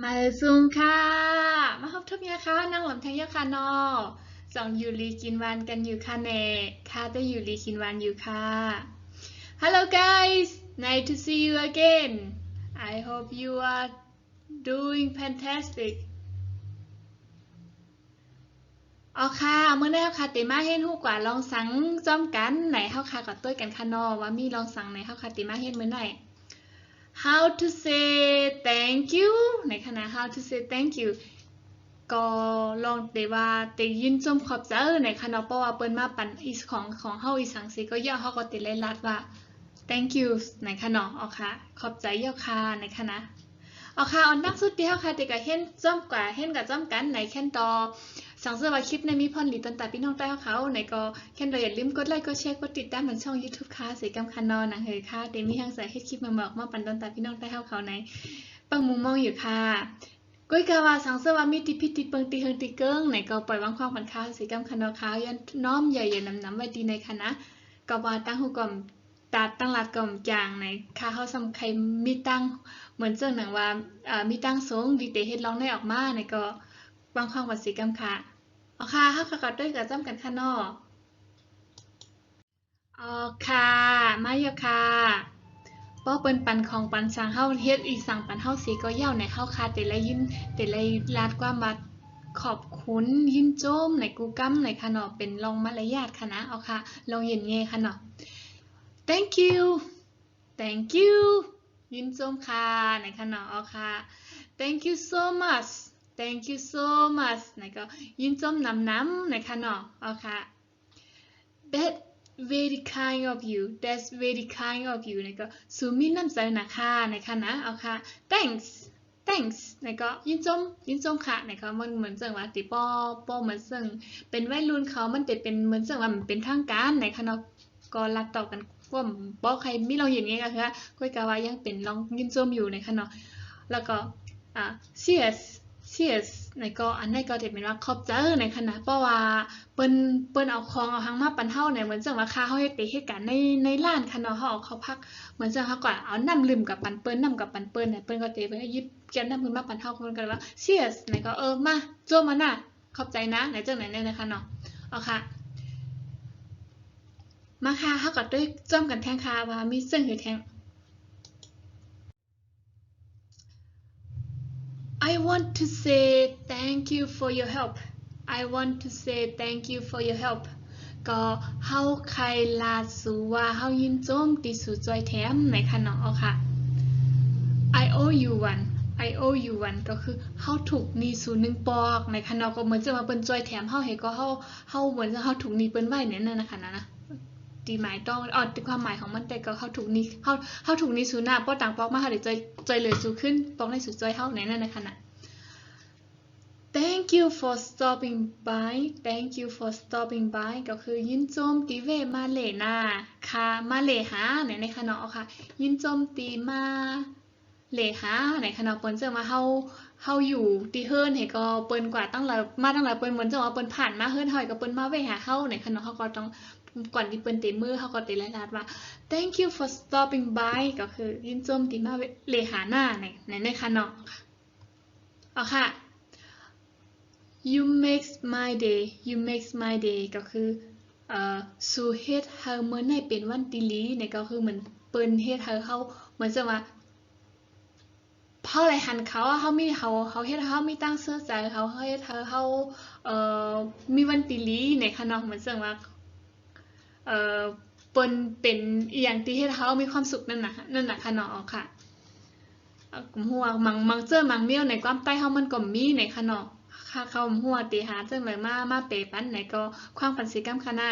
มาซุงค่ะมาพบทุกยาค่ะนั่งหลับแทงยาค่ะนอสองยูรีกินวันกันอยู่ค่ะเนค่ะแต่ยูรีกินวันอยู่ค่ะ Hello guys nice to see you again I hope you are doing fantastic เอาค่ะเมื่อได้ค่ะเตมาเห็นหูกว่าลองสังจอมกันไหนเฮาค่ะก็ต้วยกันค่ะนอว่ามีลองสังไหนเฮาค่ะเตมาเห็นมื้อไหน How to say thank you ในคณะ How to say thank you ก็ลองแต่ว่าแต่ยินจมขอบใจในคณะเพราะว่าเปิ้นมาปันอีของเฮาอีสังสีก็ย่อเฮาก็ติเลยรัดว่า thank you ในคณะเอาค่ะขอบใจย่อค่ะในคณะเอาค่ะออนนักสุดที่เฮาค่ะแต่ก็เห็นจ้อมกว่าเห็นกับจ้อมกันในแค่นต่อสังเสริมว่าคลิปในมีพรหลีตนตาพี่น้องใต้เขาในก็แค่นเราอย่าลืมกดไลค์กดแชร์กดติดตามเหมือนช่อง YouTube ค่ะสีกำคันนอนหนังเฮยค่ะเดมี่ฮังใส่เฮ็ดคลิปมาบอกมาปันตนตาพี่น้องใต้เขาในปังมุมมองอยู่ค่ะ ก้อยกาวาสังเสวามีติพิติเปิงติเฮงติเกิงไหนก็ปล่อยวางความผันค้าสีกำคันขาวยันน้อมใหญ่ๆนำไว้ดีในคณะกว่าตั้งหูก่อมตาตั้งหลักก่อมจางในค่าเขาสำคัญมีตั้งเหมือนเจ้าหนังว่ามีตั้งสูงดีเตเฮ็ดร้องได้ออกมาในก็วางความผันสีกำค่ะเอาค่ะเขาก็ด้วยกับจ้ำกันข้างนอกอ๋อค่ะมาเยอะค่ะ ป้อเปิ้นปันของปันสังเฮาเฮ็ดอีสังปันเฮาสีก็ยาวในเฮาคาแต่ละยินแต่ละลาดกว่ามาขอบคุณยินโจมในกูกัมในค่ะเนาะเป็นรองมารยาทค่ะนะเอาค่ะลองเย็นเงค่ะเนาะ thank you thank you ยินโจมค่ะในค่ะเนาะเอาค่ะ thank you so much thank you so much ในก็ยินโจมน้ำในค่ะเนาะเอาค่ะ That very kind of you that's very kind of you นี่ก็สูมีน้ำใจนะคะในค่ะนะเอาค่ะ thanks thanks นี่ก็ยินจมค่ะนี่ก็มันเหมือนจังว่าติปอเหมือนจังเป็นวัยรุ่นเขามันเป็นเหมือนจังว่ามันเป็นทางการในค่ะเนาะก็รัดต่อกันกว่าบ่ใครมีเราอย่างงี้ก็คือก้อยกะว่ายังเป็นลองยินจมอยู่ในค่ะเนาะแล้วก็cheers cheers ในก็อันในก็จะเป็นว่าขอบใจในคณะเพราะว่าเปิ้นเอาของเอาหังมาปันเฮาเนี่ยเหมือนจังว่าค่าเฮาเฮ็ดเหตุการณ์ในร้านคณะเฮาเอาเขาพักเหมือนจังเฮาก็เอาน้ำลืมกับปันเปิ้นน้ำกับปันเปิ้นเนี่ยเปิ้นก็จะไปหยิบแก้วน้ำเพิ่นมาปันเฮาเพิ่นก็เลยว่า cheers ในก็มาโจมมาน่ะขอบใจนะไหนจังไหนเนี่ยนะคะเนาะเอาค่ะมาค่ะเฮาก็ด้วยจ้อมกันแทงค่ะว่ามีซึ่งคือแทง I want to say thank you for your help I want to say thank you for your help ก็เฮาใครลาสูว่าเฮายินโจมติสู่จอยแถมในคันเนาะเอาค่ะ I owe you one I owe you one ก็คือเฮาถูกหนี้สู่1ปอกในคันเนาะก็เหมือนจะมาเปิ้นจอยแถมเฮาให้ก็เฮาเหมือนเฮาถูกหนี้เปิ้นไว้เนี่ยนั่นนะคะนะตีหมายต้องตีความหมายของมันแต่ก็เขาถูกนี้เขาถูกนี้สู่หน้าป้อต่างปอกมาเขาเดี๋ยวจอยเลยสู่ขึ้นปอกในสู่จอยเฮาในนั่นนะคะนะ Thank you for stopping by Thank you for stopping by ก็คือยินโจมตีเวมาเลนาค่ะมาเลหาในคณะค่ะยินโจมตีมาเลหาในคณะเปิ้นเจอมาเฮาอยู่ตีเฮิรนให้ก็เปิ้นกว่าตั้งหลายมาตั้งหลายเปิ้นเหมือนจะว่าเปิ้นผ่านมาเฮิรนเฮาก็เปิ้นมาเวหาเฮาในคณะเฮาก็ต้องก่อนที่เปิ้นเตมือเฮาก็เตลาดว่า Thank you for stopping by ก็คือยินโจมตีมาเลหาหน้าในคณะเอาค่ะ You makes my day you makes my day ก็คือสู่เฮ็ดเฮาเมื่อในเป็นวันติลีเนี่ยก็คือเหมือนเปิ้นเฮ็ดเฮาเหมือนจะว่าเฮาไรหันเขาเฮามีเฮาเฮ็ดเฮามีตั้งเสื้อใจเขาเฮ็ดเฮาเอ่อมีวันติลีในคณะเหมือนจะว่าเอ่อเปิ้นเป็นอีหยังที่เฮ็ดเฮามีความสุขนั่นน่ะค่ะเนาะค่ะหัวมังเจอมังเมียวในความใต้เฮามันก็มีในคะเนาะค่าเข้าหัวตีหาจังเลยมาเปปันไหนก็ความปันสิกรรมคณะ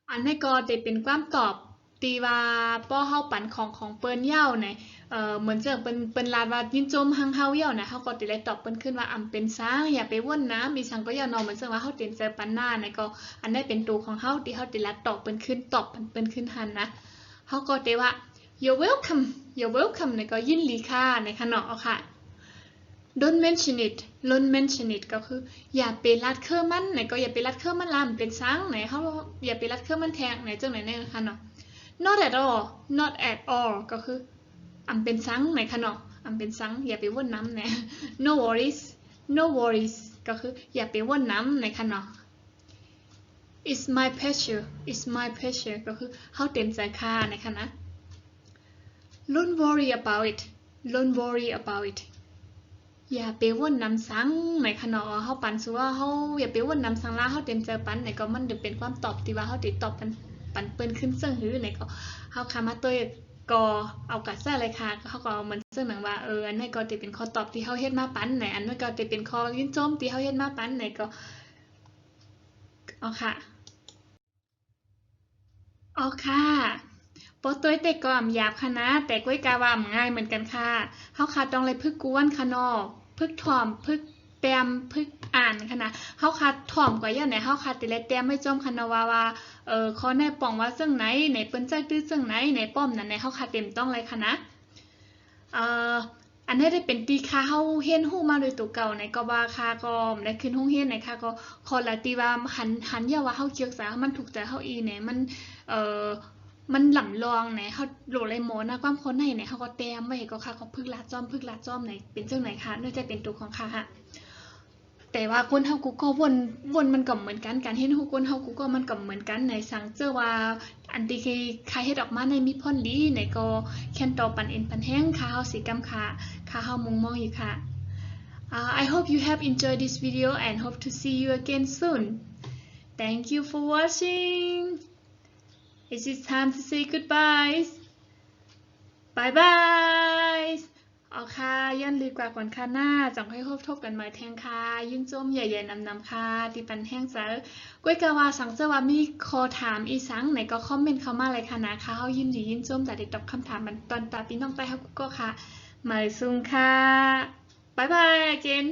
อันนี้ก็จะเป็นความตอบตีว่าป้อเฮาปันของเปิ้นเย้าในเหมือนจะเปิ้นลาดว่ายินจมหังเฮาเย้านะเฮาก็ติได้ตอบเปิ้นขึ้นว่าอำเป็นซางอย่าไปว่นนะมีสังก็อย่านอนเหมือนจะว่าเฮาเต็มใจปันหน้าในก็อันได้เป็นตัวของเฮาที่เฮาติลัดตอบเปิ้นขึ้นตอบเปิ้นขึ้นหันนะเฮาก็เตว่า you're welcome you're welcome ในก็ยินดีค่ะในขณะเอาค่ะ don't mention it don't mention it ก็คืออย่าไปรัดเครื่องมันไหนก็อย่าไปรัดเครื่องมันลามเป็นซังไหนเขาอย่าไปรัดเครื่องมันแทงไหนจังไหนเนี่ยค่ะเนาะ not at all not at all ก็คืออำเป็นซังไหนค่ะเนาะอ ำเป็นซังอย่าไปว่นน้ำเนี่ย no worries no worries ก็คืออย่าไปว่นน้ำนะคะเนาะ it's my pleasure it's my pleasure ก็คือเขาเต็มใจค่ะนะคะนะ don't worry about it don't worry about it อย่าไปว่นน้ำซังนะคะเนาะเขาปันสัวเขาอย่าไปว่นน้ำซังละเขาเต็มใจปันไหนก็มันจะเป็นความตอบที่ว่าเขาติดตอบปันเปิ้นขึ้นเสื่องหื้อไหนก็เขาคามาตัวก็เอากัดแซ่เลยค่ะเขาก็เหมือนซึ่งหนังว่าอันนี้ก็จะเป็นข้อตอบที่เขาเฮ็ดมาปันไหนอันนี้ก็จะเป็นข้อยื่นโจมที่เขาเฮ็ดมาปันไหนก็เอาค่ะเอาค่ะปอตัวเต็กก็หยาบค่ะนะแต่ก้อยกาว่าง่ายเหมือนกันค่ะเขาค่ะต้องเลยพึกกวนค่ะนอพึกถ่อมพึกแต้มพึกอ่านค่ะนะเขาค่ะถ่อมกว่าอย่างไหนเขาค่ะแต่ละแต้มไม่จมค่ะนอว่าข้อในป่องว่าซึ่งไหนเปิ้นใจตื้อซึ่งไหนป้อมนั้นในเขาค่ะเต็มต้องเลยค่ะนะอันนี้ได้เป็นตีค่าเฮาเฮียนฮู้มาโดยตัวเก่าในก็ว่าค่าก็ได้ขึ้นห้องเฮียนในค่าก็คอละตีว่าหันอย่าว่าเฮาเกียกษามันถูกใจเฮาอีเนี่ยมันเอ่อมันหล่ำลองเนี่ยเขาโหลไรโมนะความคนไหนเนี่ยเขาก็แต้มไว้ก็ค่ะเขาพึกลาจ้อมไหนเป็นเจ้าไหนคะเนื่องจากเป็นตัวของค่ะฮะแต่ว่าคนเฮากูก็วนมันก็เหมือนกันการเฮ็ดฮู้คนเฮากูก็มันก็เหมือนกันในสังเจอว่าอันที่ใครเฮ็ดออกมาในมีพ่นดีในก็แค่นต่อปันเอ็นปันแห้งค่ะเฮาสิกำค่ะเฮามุงมองอยู่ค่ะ I hope you have enjoyed this video and hope to see you again soon. Thank you for watching. It is time to say goodbyes. Bye bye. เอาค่ะย้อนลือกว่าก่อนค่ะหน้าจังให้พบทบกันใหม่แทงค่ะยื่นจมใหญ่ๆนำค่ะที่ปันแห้งเจอก้อยกาวาสังเจอว่ามีคอถามอีสังไหนก็คอมเมนต์เข้ามาเลยค่ะนะคะเขายินดียินจมแต่ได้ตอบคำถามมันตอนตาพี่น้องใต้เขาก็ค่ะหมายซุงค่ะบายบาย again